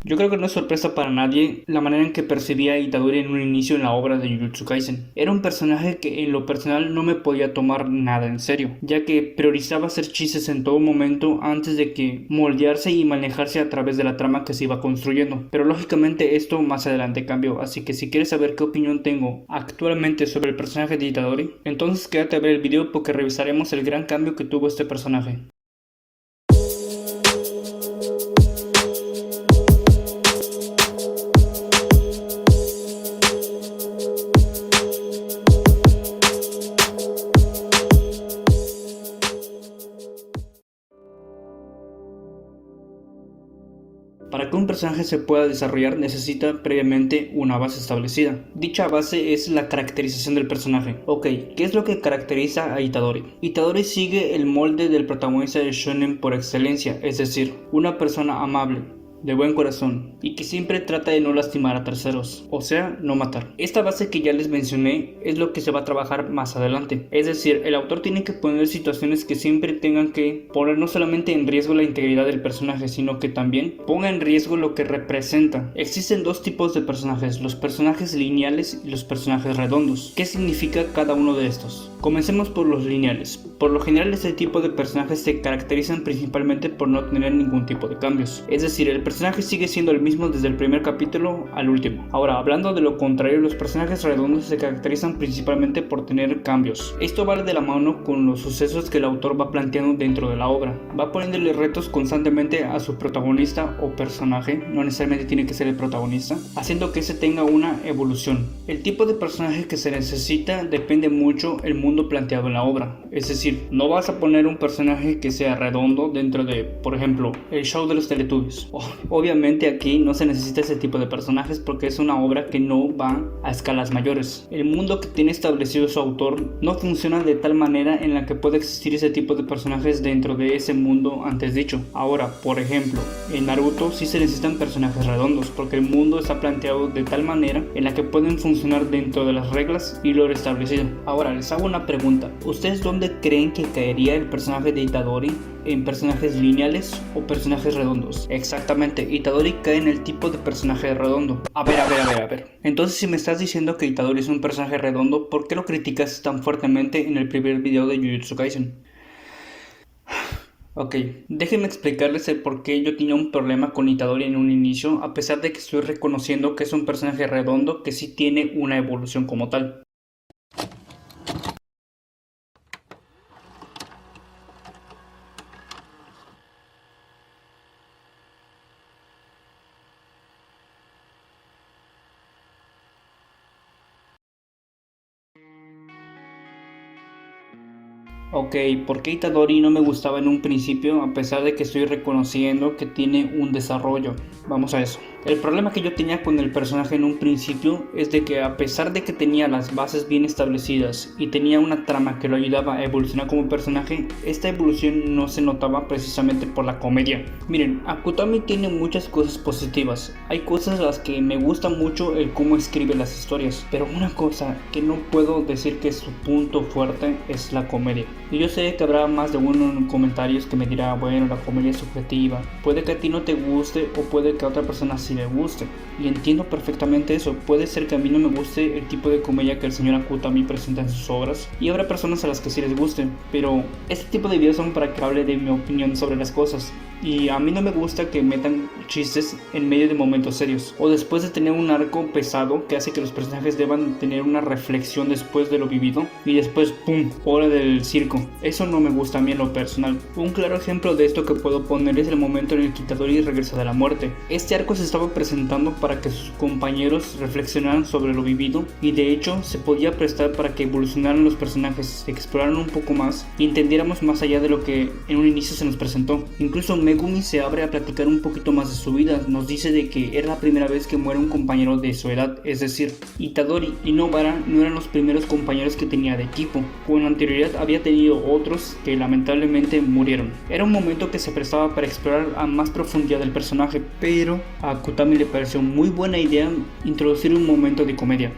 Yo creo que no es sorpresa para nadie la manera en que percibía a Itadori en un inicio en la obra de Jujutsu Kaisen. Era un personaje que en lo personal no me podía tomar nada en serio, ya que priorizaba hacer chistes en todo momento antes de que moldearse y manejarse a través de la trama que se iba construyendo. Pero lógicamente esto más adelante cambió, así que si quieres saber qué opinión tengo actualmente sobre el personaje de Itadori, entonces quédate a ver el video porque revisaremos el gran cambio que tuvo este personaje. Para que un personaje se pueda desarrollar necesita previamente una base establecida. Dicha base es la caracterización del personaje. Ok, ¿qué es lo que caracteriza a Itadori? Itadori sigue el molde del protagonista de shonen por excelencia, es decir, una persona amable, de buen corazón y que siempre trata de no lastimar a terceros, o sea, no matar. Esta base que ya les mencioné es lo que se va a trabajar más adelante, es decir, el autor tiene que poner situaciones que siempre tengan que poner no solamente en riesgo la integridad del personaje, sino que también ponga en riesgo lo que representa. Existen dos tipos de personajes, los personajes lineales y los personajes redondos. ¿Qué significa cada uno de estos? Comencemos por los lineales. Por lo general este tipo de personajes se caracterizan principalmente por no tener ningún tipo de cambios, es decir, el personaje sigue siendo el mismo desde el primer capítulo al último. Ahora, hablando de lo contrario, los personajes redondos se caracterizan principalmente por tener cambios. Esto va de la mano con los sucesos que el autor va planteando dentro de la obra. Va poniéndole retos constantemente a su protagonista o personaje, no necesariamente tiene que ser el protagonista, haciendo que ese tenga una evolución. El tipo de personaje que se necesita depende mucho del mundo planteado en la obra. Es decir, no vas a poner un personaje que sea redondo dentro de, por ejemplo, el show de los Teletubbies. Obviamente aquí no se necesita ese tipo de personajes porque es una obra que no va a escalas mayores. El mundo que tiene establecido su autor no funciona de tal manera en la que pueda existir ese tipo de personajes dentro de ese mundo antes dicho. Ahora, por ejemplo, en Naruto sí se necesitan personajes redondos porque el mundo está planteado de tal manera en la que pueden funcionar dentro de las reglas y lo establecido. Ahora les hago una pregunta, ¿ustedes dónde creen que caería el personaje de Itadori? ¿En personajes lineales o personajes redondos? Exactamente, Itadori cae en el tipo de personaje redondo. A ver. Entonces, si me estás diciendo que Itadori es un personaje redondo, ¿por qué lo criticas tan fuertemente en el primer video de Jujutsu Kaisen? Ok, déjenme explicarles el por qué yo tenía un problema con Itadori en un inicio, a pesar de que estoy reconociendo que es un personaje redondo que sí tiene una evolución como tal. Ok, ¿por qué Itadori no me gustaba en un principio a pesar de que estoy reconociendo que tiene un desarrollo? Vamos a eso. El problema que yo tenía con el personaje en un principio es de que a pesar de que tenía las bases bien establecidas y tenía una trama que lo ayudaba a evolucionar como personaje, esta evolución no se notaba precisamente por la comedia. Miren, Akutami tiene muchas cosas positivas. Hay cosas a las que me gusta mucho el cómo escribe las historias, pero una cosa que no puedo decir que es su punto fuerte es la comedia. Y yo sé que habrá más de uno en comentarios que me dirá, bueno, la comedia es subjetiva, puede que a ti no te guste o puede que a otra persona sí le guste, y entiendo perfectamente eso. Puede ser que a mí no me guste el tipo de comedia que el señor Akutami presenta en sus obras, y habrá personas a las que sí les guste, pero este tipo de videos son para que hable de mi opinión sobre las cosas. Y a mí no me gusta que metan chistes en medio de momentos serios o después de tener un arco pesado que hace que los personajes deban tener una reflexión después de lo vivido y después ¡pum! Hora del circo. Eso no me gusta a mí en lo personal. Un claro ejemplo de esto que puedo poner es el momento en el que Itadori regresa de la muerte. Este arco se estaba presentando para que sus compañeros reflexionaran sobre lo vivido y de hecho se podía prestar para que evolucionaran los personajes, exploraran un poco más y entendiéramos más allá de lo que en un inicio se nos presentó. Incluso Megumi se abre a platicar un poquito más de su vida, nos dice de que era la primera vez que muere un compañero de su edad, es decir, Itadori y Nobara no eran los primeros compañeros que tenía de equipo, con anterioridad había tenido otros que lamentablemente murieron. Era un momento que se prestaba para explorar a más profundidad del personaje, pero a Akutami le pareció muy buena idea introducir un momento de comedia.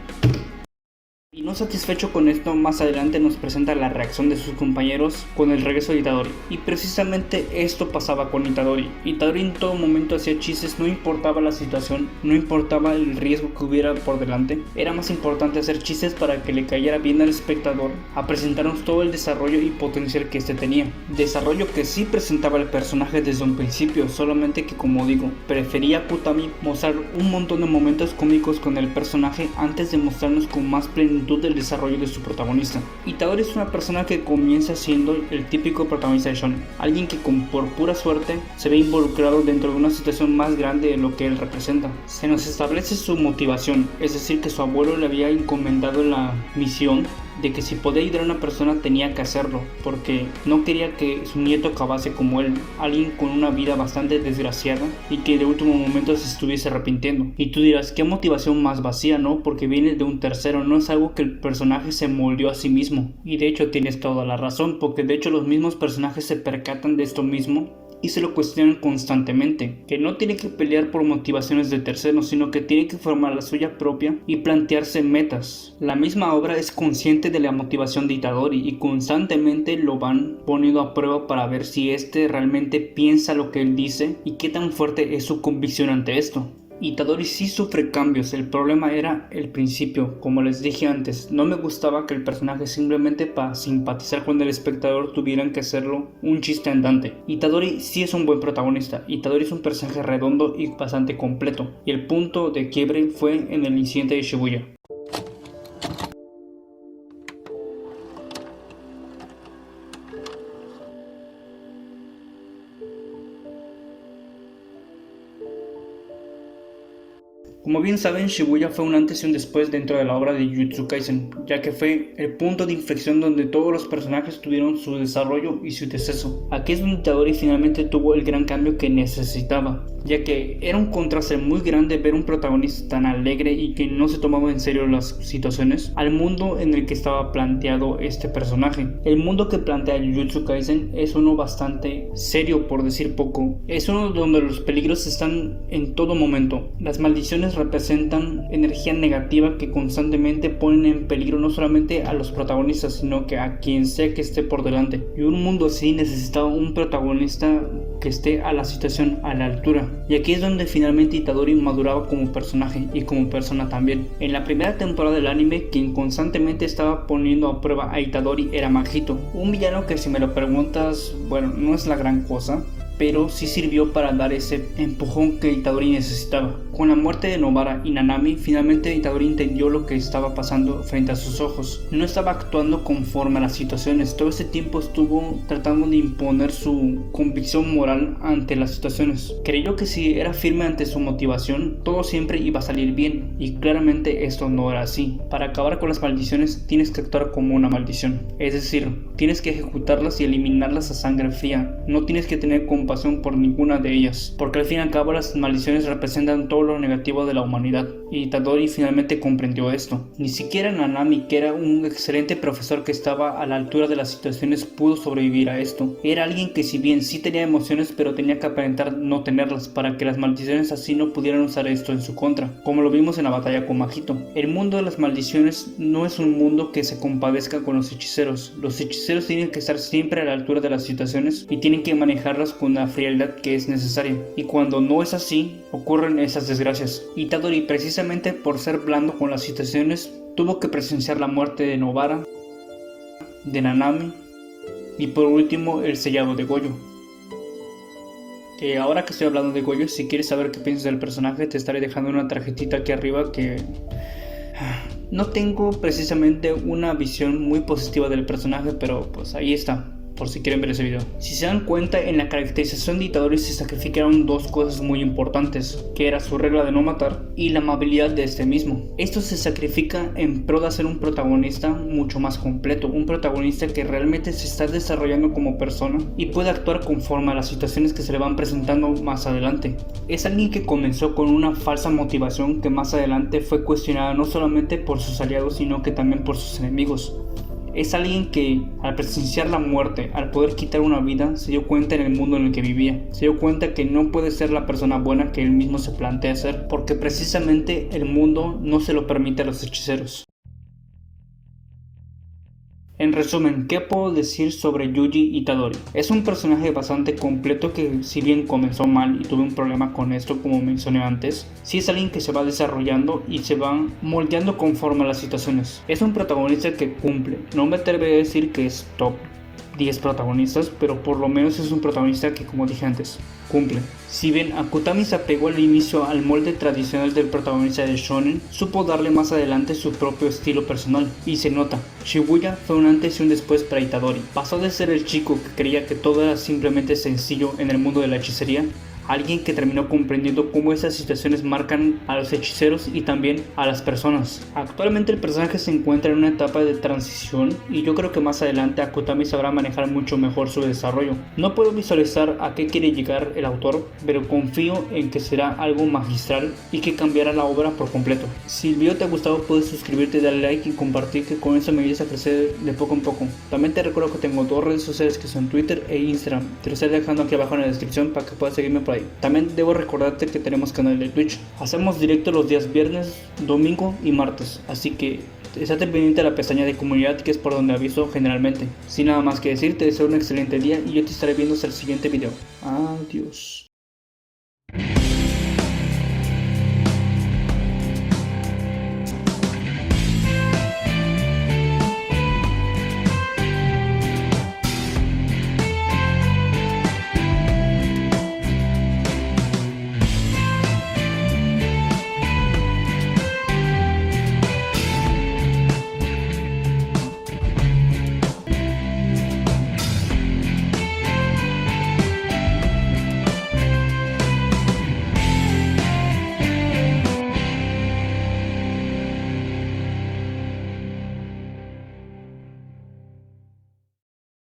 Y No satisfecho con esto, más adelante nos presenta la reacción de sus compañeros con el regreso de Itadori, y precisamente esto pasaba con Itadori. Itadori en todo momento hacía chistes, no importaba la situación, no importaba el riesgo que hubiera por delante, era más importante hacer chistes para que le cayera bien al espectador, a presentarnos todo el desarrollo y potencial que este tenía. Desarrollo que sí presentaba el personaje desde un principio, solamente que, como digo, prefería Kutami mostrar un montón de momentos cómicos con el personaje antes de mostrarnos con más plenitud del desarrollo de su protagonista. Itadori es una persona que comienza siendo el típico protagonista de shonen, alguien que por pura suerte se ve involucrado dentro de una situación más grande de lo que él representa. Se nos establece su motivación, es decir, que su abuelo le había encomendado la misión de que si podía ayudar a una persona tenía que hacerlo, porque no quería que su nieto acabase como él, alguien con una vida bastante desgraciada y que de último momento se estuviese arrepintiendo. Y tú dirás, qué motivación más vacía, ¿no? Porque viene de un tercero, no es algo que el personaje se moldeó a sí mismo. Y de hecho tienes toda la razón, porque de hecho los mismos personajes se percatan de esto mismo y se lo cuestionan constantemente, que no tiene que pelear por motivaciones de terceros, sino que tiene que formar la suya propia y plantearse metas. La misma obra es consciente de la motivación de Itadori y constantemente lo van poniendo a prueba para ver si este realmente piensa lo que él dice y qué tan fuerte es su convicción ante esto. Itadori sí sufre cambios, el problema era el principio, como les dije antes, no me gustaba que el personaje simplemente para simpatizar con el espectador tuvieran que hacerlo un chiste andante. Itadori sí es un buen protagonista, Itadori es un personaje redondo y bastante completo, y el punto de quiebre fue en el incidente de Shibuya. Como bien saben, Shibuya fue un antes y un después dentro de la obra de Jujutsu Kaisen, ya que fue el punto de inflexión donde todos los personajes tuvieron su desarrollo y su deceso. Aquí es donde Itadori finalmente tuvo el gran cambio que necesitaba, ya que era un contraste muy grande ver un protagonista tan alegre y que no se tomaba en serio las situaciones al mundo en el que estaba planteado este personaje. El mundo que plantea Jujutsu Kaisen es uno bastante serio, por decir poco. Es uno donde los peligros están en todo momento. Las maldiciones representan energía negativa que constantemente ponen en peligro no solamente a los protagonistas, sino que a quien sea que esté por delante. Y un mundo así necesitaba un protagonista que esté a la situación, a la altura. Y aquí es donde finalmente Itadori maduraba como personaje y como persona también. En la primera temporada del anime, quien constantemente estaba poniendo a prueba a Itadori era Mahito, un villano que, si me lo preguntas, bueno, no es la gran cosa, pero sí sirvió para dar ese empujón que Itadori necesitaba. Con la muerte de Nobara y Nanami, finalmente Itadori entendió lo que estaba pasando frente a sus ojos. No estaba actuando conforme a las situaciones, todo ese tiempo estuvo tratando de imponer su convicción moral ante las situaciones. Creyó que si era firme ante su motivación, todo siempre iba a salir bien, y claramente esto no era así. Para acabar con las maldiciones tienes que actuar como una maldición, es decir, tienes que ejecutarlas y eliminarlas a sangre fría. No tienes que tener compasión por ninguna de ellas, porque al fin y al cabo las maldiciones representan todo lo negativo de la humanidad, y Itadori finalmente comprendió esto. Ni siquiera Nanami, que era un excelente profesor que estaba a la altura de las situaciones, pudo sobrevivir a esto. Era alguien que, si bien sí tenía emociones, pero tenía que aparentar no tenerlas para que las maldiciones así no pudieran usar esto en su contra, como lo vimos en la batalla con Mahito. El mundo de las maldiciones no es un mundo que se compadezca con los hechiceros. Los hechiceros tienen que estar siempre a la altura de las situaciones y tienen que manejarlas con la frialdad que es necesaria, y cuando no es así, ocurren esas desgracias. Itadori, precisamente por ser blando con las situaciones, tuvo que presenciar la muerte de Nobara, de Nanami y por último el sellado de Gojo. Ahora que estoy hablando de Gojo, si quieres saber qué piensas del personaje, te estaré dejando una tarjetita aquí arriba que... No tengo precisamente una visión muy positiva del personaje, pero pues ahí está, por si quieren ver ese video. Si se dan cuenta, en la caracterización de Itadori se sacrificaron dos cosas muy importantes, que era su regla de no matar y la amabilidad de este mismo. Esto se sacrifica en pro de hacer un protagonista mucho más completo, un protagonista que realmente se está desarrollando como persona y puede actuar conforme a las situaciones que se le van presentando más adelante. Es alguien que comenzó con una falsa motivación que más adelante fue cuestionada no solamente por sus aliados, sino que también por sus enemigos. Es alguien que, al presenciar la muerte, al poder quitar una vida, se dio cuenta en el mundo en el que vivía. Se dio cuenta que no puede ser la persona buena que él mismo se plantea ser, porque precisamente el mundo no se lo permite a los hechiceros. En resumen, ¿qué puedo decir sobre Yuji Itadori? Es un personaje bastante completo que, si bien comenzó mal y tuve un problema con esto como mencioné antes, sí es alguien que se va desarrollando y se va moldeando conforme a las situaciones. Es un protagonista que cumple. No me atreveré a decir que es top 10 protagonistas, pero por lo menos es un protagonista que, como dije antes, cumple. Si bien Akutami se apegó al inicio al molde tradicional del protagonista de shonen, supo darle más adelante su propio estilo personal, y se nota. Shibuya fue un antes y un después para Itadori. Pasó de ser el chico que creía que todo era simplemente sencillo en el mundo de la hechicería, alguien que terminó comprendiendo cómo esas situaciones marcan a los hechiceros y también a las personas. Actualmente el personaje se encuentra en una etapa de transición y yo creo que más adelante Akutami sabrá manejar mucho mejor su desarrollo. No puedo visualizar a qué quiere llegar el autor, pero confío en que será algo magistral y que cambiará la obra por completo. Si el video te ha gustado, puedes suscribirte, darle like y compartir, que con eso me ayudas a crecer de poco en poco. También te recuerdo que tengo dos redes sociales que son Twitter e Instagram. Te lo estaré dejando aquí abajo en la descripción para que puedas seguirme por ahí. También debo recordarte que tenemos canal de Twitch. Hacemos directo los días viernes, domingo y martes, así que estate pendiente de la pestaña de comunidad, que es por donde aviso generalmente. Sin nada más que decir, te deseo un excelente día y yo te estaré viendo hasta el siguiente video. Adiós.